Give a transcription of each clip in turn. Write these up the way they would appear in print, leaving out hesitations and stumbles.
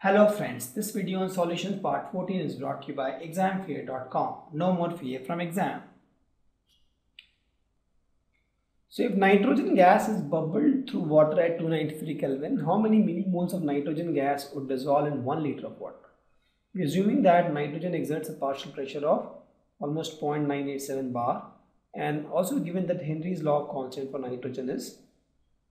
Hello friends, this video on solutions part 14 is brought to you by examfear.com. No more fear from exam. So if nitrogen gas is bubbled through water at 293 Kelvin, how many millimoles of nitrogen gas would dissolve in 1 liter of water? We're assuming that nitrogen exerts a partial pressure of almost 0.987 bar, and also given that Henry's law constant for nitrogen is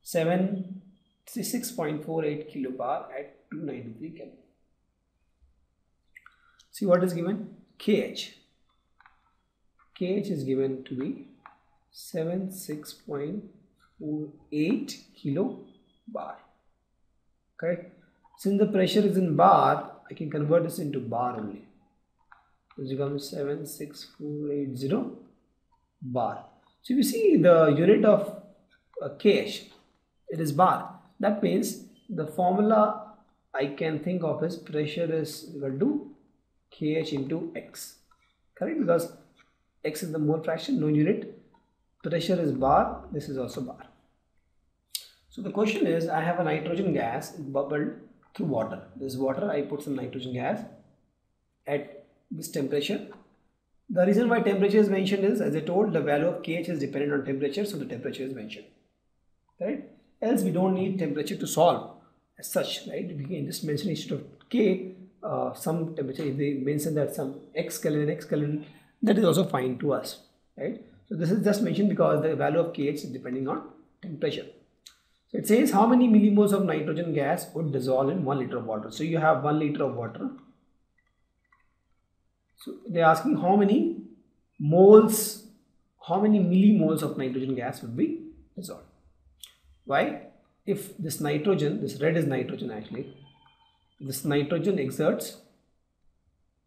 76.48 kilobar at 293 Kelvin. See what is given? KH. KH is given to be 76.48 kilobar. Correct? Since the pressure is in bar, I can convert this into bar only. This becomes 76480 bar. So if you see the unit of KH, it is bar. That means the formula I can think of is pressure is equal to KH into X. Correct? Because X is the mole fraction, no unit. Pressure is bar, this is also bar. So the question is, I have a nitrogen gas bubbled through water. This water, I put some nitrogen gas at this temperature. The reason why temperature is mentioned is, as I told, the value of KH is dependent on temperature, so the temperature is mentioned. Right? Else we don't need temperature to solve as such, right? We can just mention instead of K some temperature. If they mention that some X Kelvin, that is also fine to us, right? So this is just mentioned because the value of KH is depending on temperature. So it says how many millimoles of nitrogen gas would dissolve in 1 liter of water. So you have 1 liter of water. So they are asking how many moles, how many millimoles of nitrogen gas would be dissolved. Why? If this nitrogen, this red is nitrogen actually, this nitrogen exerts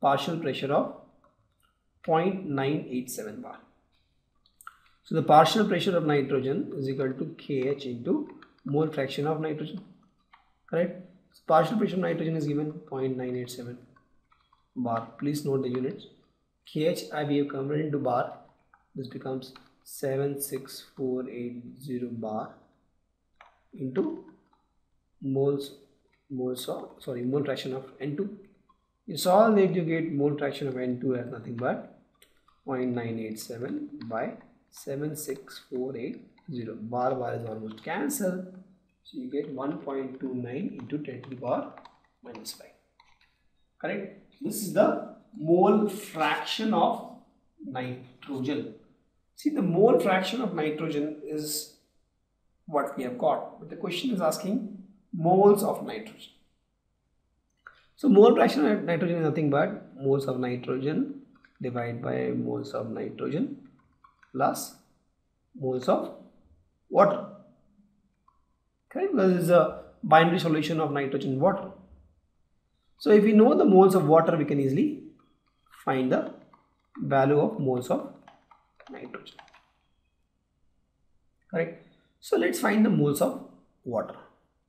partial pressure of 0.987 bar. So the partial pressure of nitrogen is equal to KH into mole fraction of nitrogen. Correct? So partial pressure of nitrogen is given 0.987 bar. Please note the units. KH we have converted into bar. This becomes 76480 bar into mole fraction of N2. You solve that, you get mole fraction of N2 as nothing but 0.987 by 76480. Bar is almost cancelled, so you get 1.29 into 10 to the power minus 5. Correct? This is the mole fraction of nitrogen. See, the mole fraction of nitrogen is what we have got, but the question is asking moles of nitrogen. So mole fraction of nitrogen is nothing but moles of nitrogen divided by moles of nitrogen plus moles of water. Correct? Because this is a binary solution of nitrogen and water. So if we know the moles of water, we can easily find the value of moles of nitrogen. Correct? So let's find the moles of water.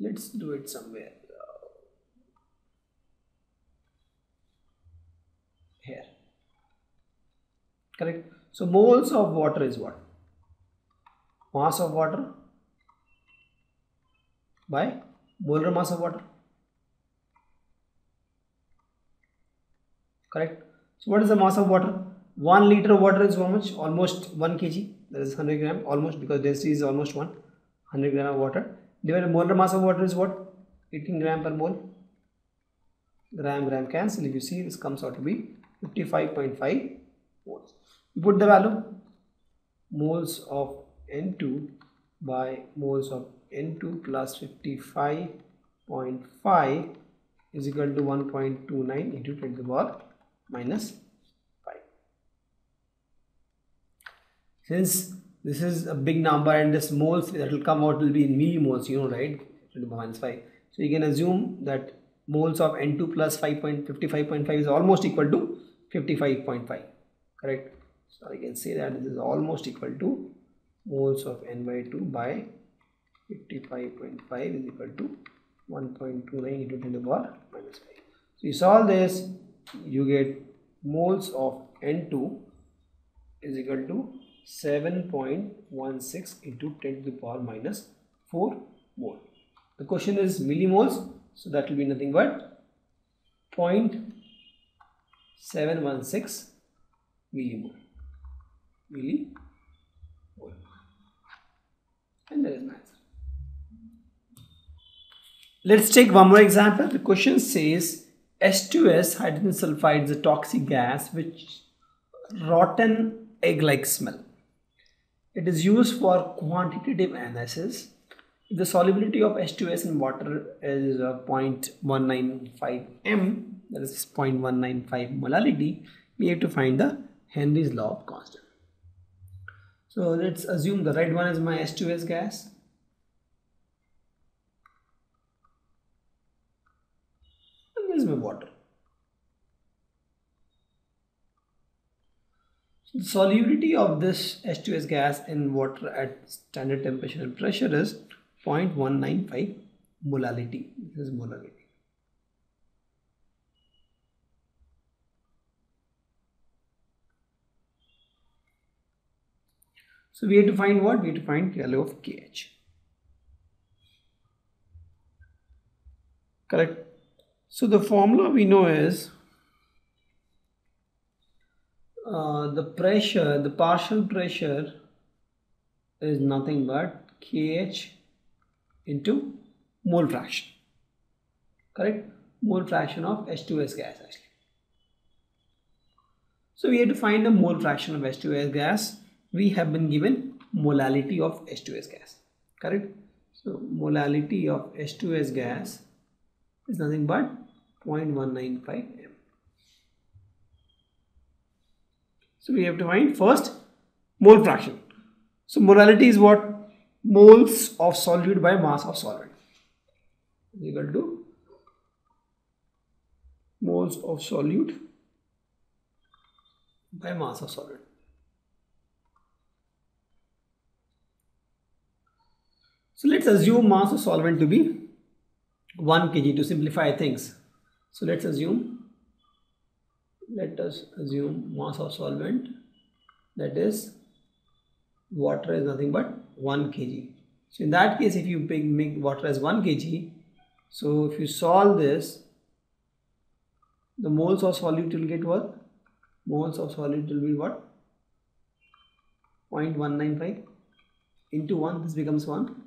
Let's do it somewhere here. Correct? So moles of water is what? Mass of water by molar mass of water. Correct? So what is the mass of water? 1 liter of water is how much? Almost 1 kg. That is 100 gram, almost, because density is almost 100 gram of water. Divided molar mass of water is what? 18 gram per mole. Gram cancel. If you see, this comes out to be 55.5 moles. You put the value, moles of N2 by moles of N2 plus 55.5 is equal to 1.29 into 10 to the power minus 5. Since this is a big number and this moles that will come out will be in millimoles, you know, right? 10 to the power minus 5. So you can assume that moles of N2 plus 55.5 is almost equal to 55.5. Correct? So I can say that this is almost equal to moles of N by 2 by 55.5 is equal to 1.29 into 10 to the power minus 5. So you solve this, you get moles of N2 is equal to 7.16 into 10 to the power minus 4 mole. The question is millimoles, so that will be nothing but 0.716 millimole. And there is my answer. Let's take one more example. The question says H2S, hydrogen sulfide, is a toxic gas which rotten egg-like smell. It is used for quantitative analysis. If the solubility of H2S in water is 0.195 m, that is 0.195 molality, we have to find the Henry's law of constant. So let's assume the right one is my H2S gas. And this is my water. So the solubility of this H2S gas in water at standard temperature and pressure is 0.195 molality. This is molality. So we have to find what? We have to find the value of KH. Correct. So the formula we know is the pressure, the partial pressure is nothing but KH into mole fraction. Correct? Mole fraction of H2S gas actually. So we have to find the mole fraction of H2S gas. We have been given molality of H2S gas. Correct? So molality of H2S gas is nothing but 0.195 m. So we have to find first mole fraction. So molality is what? Moles of solute by mass of solvent is equal to moles of solute by mass of solvent. So let's assume mass of solvent to be 1 kg to simplify things. So let us assume mass of solvent, that is water, is nothing but 1 kg. So in that case, if you make water as 1 kg, so if you solve this, the moles of solute will get what? Moles of solute will be what? 0.195 into 1, this becomes 1.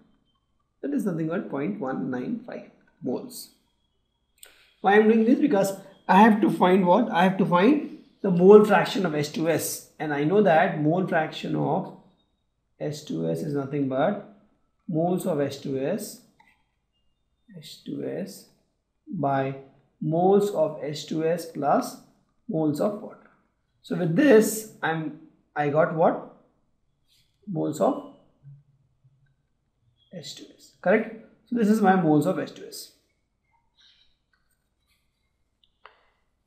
That is nothing but 0.195 moles. Why I am doing this? Because I have to find what? I have to find the mole fraction of H2S, and I know that mole fraction of H2S is nothing but moles of H2S by moles of H2S plus moles of water. So with this I got what? Moles of H2S. Correct? So this is my moles of H2S.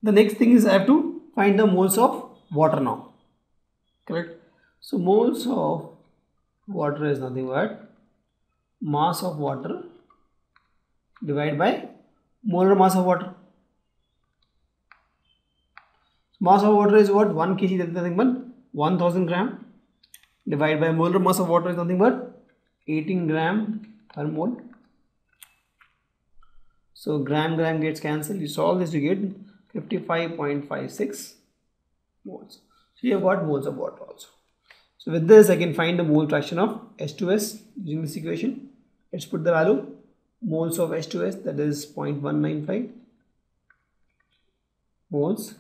The next thing is I have to find the moles of water now. Correct? So moles of water is nothing but mass of water divided by molar mass of water. Mass of water is what? 1 kg, that is nothing but 1000 gram, divided by molar mass of water is nothing but 18 gram per mole. So gram gets cancelled. You solve this, you get 55.56 moles. So you have got moles of water also. So with this I can find the mole fraction of H2S using this equation. Let's put the value. Moles of H2S, that is 0.195 moles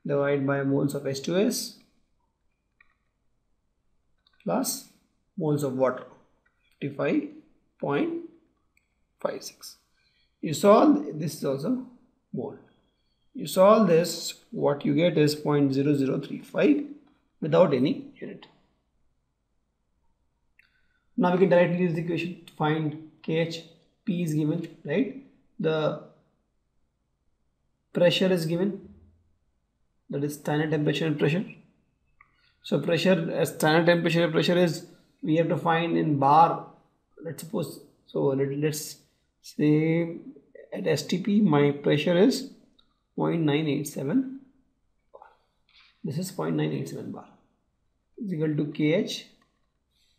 divided by moles of H2S plus moles of water, 55.56. You solve this, is also mole. You solve this, what you get is 0.0035 without any unit. Now we can directly use the equation to find KH. P is given, right? The pressure is given, that is standard temperature and pressure. So pressure, standard temperature and pressure is, we have to find in bar. Let's suppose, so let's say at STP my pressure is 0.987 bar. This is 0.987 bar is equal to KH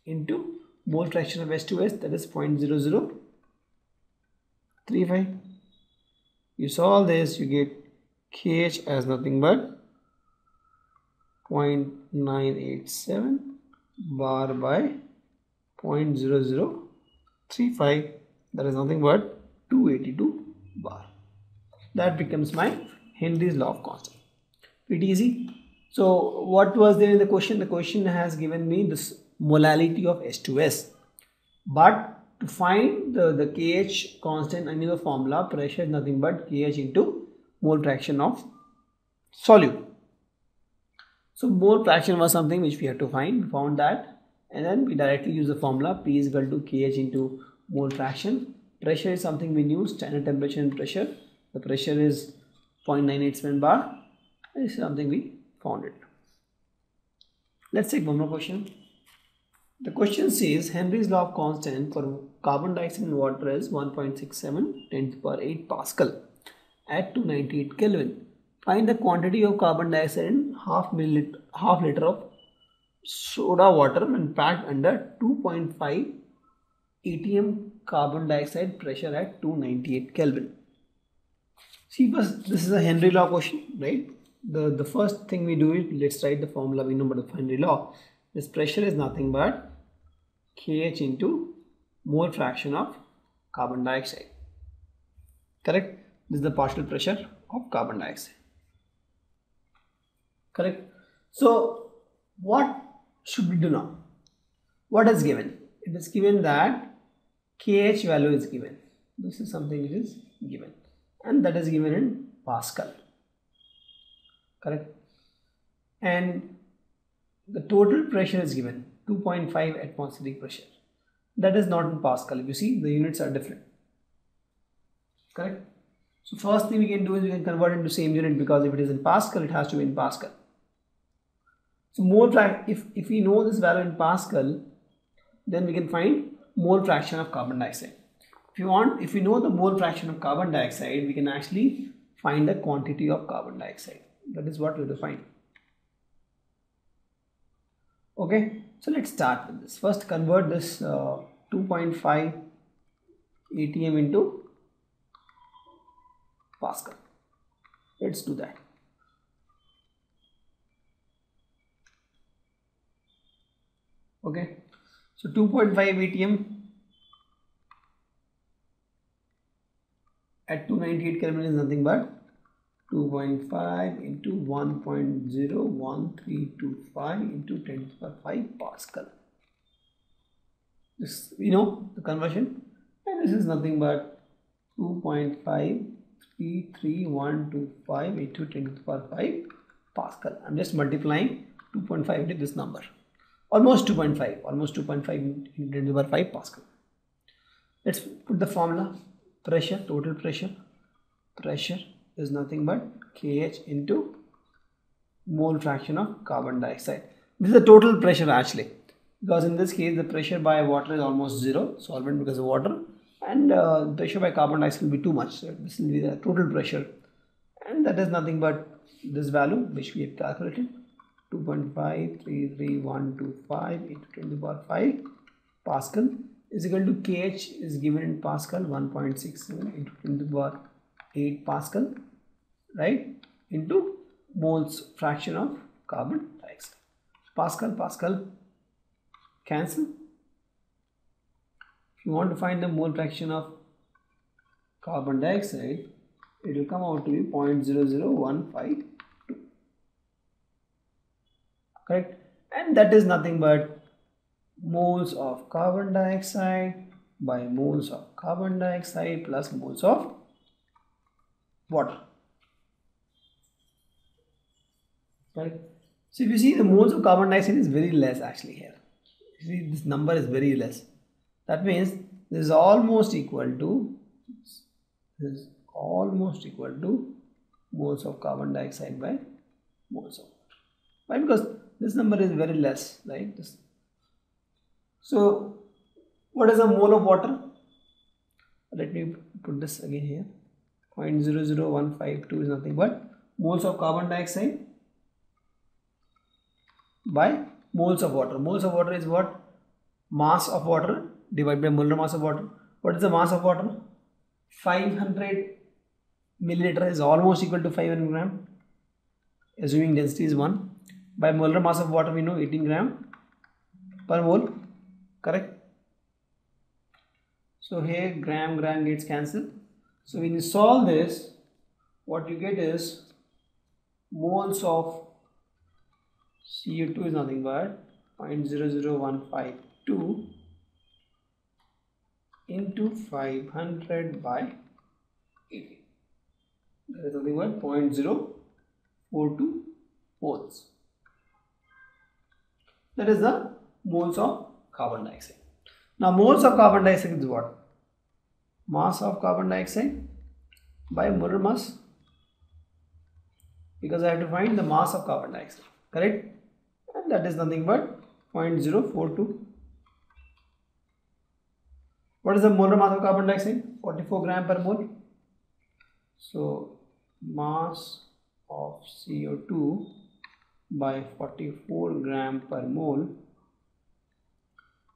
into mole fraction of H2S, that is 0.0035. You solve this, you get KH as nothing but 0.987 bar by 0.0035, that is nothing but 282 bar. That becomes my Henry's law of constant. Pretty easy. So what was there in the question? The question has given me this molality of H2S, but to find the KH constant, I need the formula. Pressure is nothing but KH into mole fraction of solute. So mole fraction was something which we had to find. We found that, and then we directly use the formula. P is equal to KH into mole fraction. Pressure is something we knew, standard temperature and pressure. The pressure is 0.987 bar. This is something we found it. Let's take one more question. The question says Henry's law of constant for carbon dioxide and water is 1.67 10 to the power 8 Pascal at 298 Kelvin. Find the quantity of carbon dioxide in half liter of soda water when packed under 2.5 atm carbon dioxide pressure at 298 Kelvin. See, first, this is a Henry law question, right? The first thing we do is let's write the formula. We know about the Henry law. This pressure is nothing but KH into mole fraction of carbon dioxide. Correct? This is the partial pressure of carbon dioxide. Correct? So what should we do now? What is given? It is given that KH value is given. This is something which is given, and that is given in Pascal. Correct? And the total pressure is given 2.5 atmospheric pressure. That is not in Pascal. If you see, the units are different. Correct? So first thing we can do is we can convert into same unit, because if it is in Pascal, it has to be in Pascal. So mole fraction, if we know this value in Pascal, then we can find mole fraction of carbon dioxide. If we know the mole fraction of carbon dioxide, we can actually find the quantity of carbon dioxide. That is what we have to find. Okay, so let's start with this. First, convert this 2.5 atm into Pascal. Let's do that. Okay, so 2.5 atm at 298 Kelvin is nothing but 2.5 into 1.01325 into 10 to the power 5 Pascal. This, we know the conversion, and this is nothing but 2.5332125 into 10 to the power 5 Pascal. I'm just multiplying 2.5 with this number. Almost 2.5 into 10 to the power 5 Pascal. Let's put the formula. Pressure, total pressure is nothing but KH into mole fraction of carbon dioxide. This is the total pressure actually, because in this case the pressure by water is almost zero, solvent because of water, and pressure by carbon dioxide will be too much. So this will be the total pressure, and that is nothing but this value which we have calculated, 2.5332125 into 10 to the power 5 Pascal is equal to KH is given in Pascal 1.67 into 10 to the power 8 Pascal, right, into moles fraction of carbon dioxide. Pascal cancel. If you want to find the mole fraction of carbon dioxide, it will come out to be 0.00152. Correct? And that is nothing but moles of carbon dioxide by moles of carbon dioxide plus moles of water. Right? So if you see, the moles of carbon dioxide is very less actually here. You see, this number is very less. That means this is almost equal to moles of carbon dioxide by moles of water. Why? Because this number is very less, right? So what is a mole of water? Let me put this again here. 0.00152 is nothing but moles of carbon dioxide by moles of water. Moles of water is what? Mass of water divided by molar mass of water. What is the mass of water? 500 milliliter is almost equal to 500 gram, assuming density is 1. By molar mass of water we know 18 gram per mole, correct? So here gram gets cancelled. So when you solve this, what you get is moles of CO2 is nothing but 0.00152 into 500 by 80. That is nothing but 0.042 moles. That is the moles of carbon dioxide. Now moles of carbon dioxide is what? Mass of carbon dioxide by molar mass, because I have to find the mass of carbon dioxide, correct? And that is nothing but 0.042. What is the molar mass of carbon dioxide? 44 gram per mole. So mass of CO2 by 44 gram per mole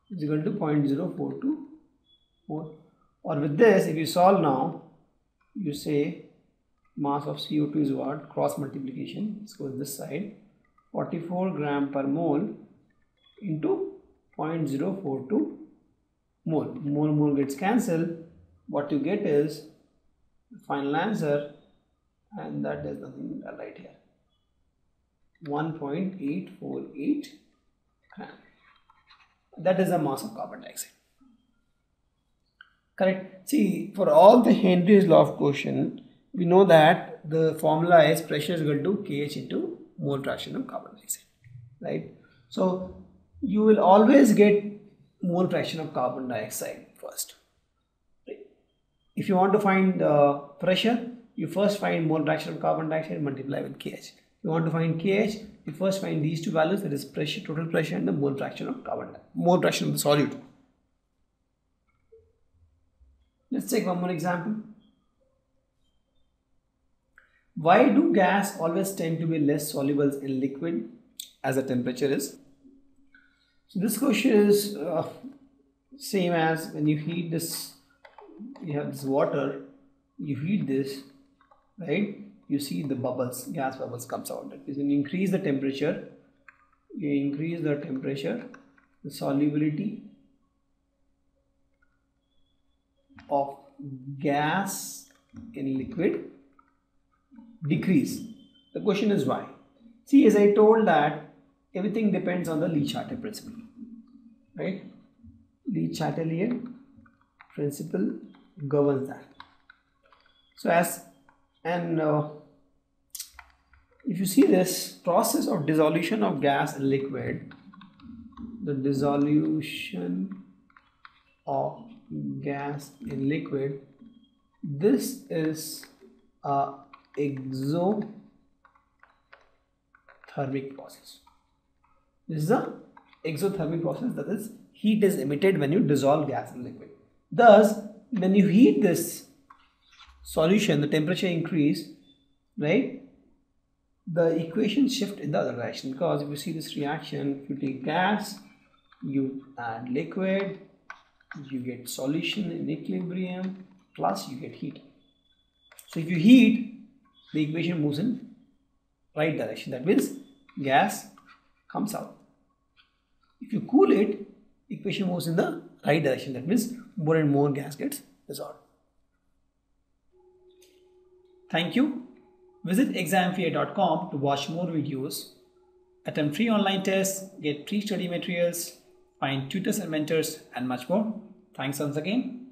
is equal to 0.042 mole. Or with this, if you solve now, you say mass of CO2 is what? Cross multiplication. This goes this side. 44 gram per mole into 0.042 mole. Mole gets cancelled. What you get is the final answer, and that is nothing right here. 1.848 gram. That is the mass of carbon dioxide. Correct. See, for all the Henry's law of quotient, we know that the formula is pressure is equal to kH into mole fraction of carbon dioxide, right? So you will always get mole fraction of carbon dioxide first. Right? If you want to find pressure, you first find mole fraction of carbon dioxide, multiply with kH. You want to find kH, you first find these two values, that is pressure, total pressure, and the mole fraction of mole fraction of the solute. Let's take one more example. Why do gas always tend to be less soluble in liquid as the temperature is? So this question is same as when you heat this, you have this water, you heat this, right? You see the bubbles, gas bubbles comes out. That is, when you increase the temperature, the solubility of gas in liquid decrease. The question is why? See, as I told that everything depends on the Le Chatelier principle, right? Le Chatelier principle governs that. So if you see this process of dissolution of gas in liquid, the dissolution of gas in liquid, this is a exothermic process. This is a exothermic process, that is, heat is emitted when you dissolve gas in liquid. Thus, when you heat this solution, the temperature increase, right? The equation shift in the other direction, because if you see this reaction, if you take gas, you add liquid, you get solution in equilibrium, plus you get heat. So if you heat, the equation moves in right direction, that means gas comes out. If you cool it, equation moves in the right direction, that means more and more gas gets dissolved. Thank you. Visit examfear.com to watch more videos, attempt free online tests, get free study materials, find tutors and mentors, and much more. Thanks once again.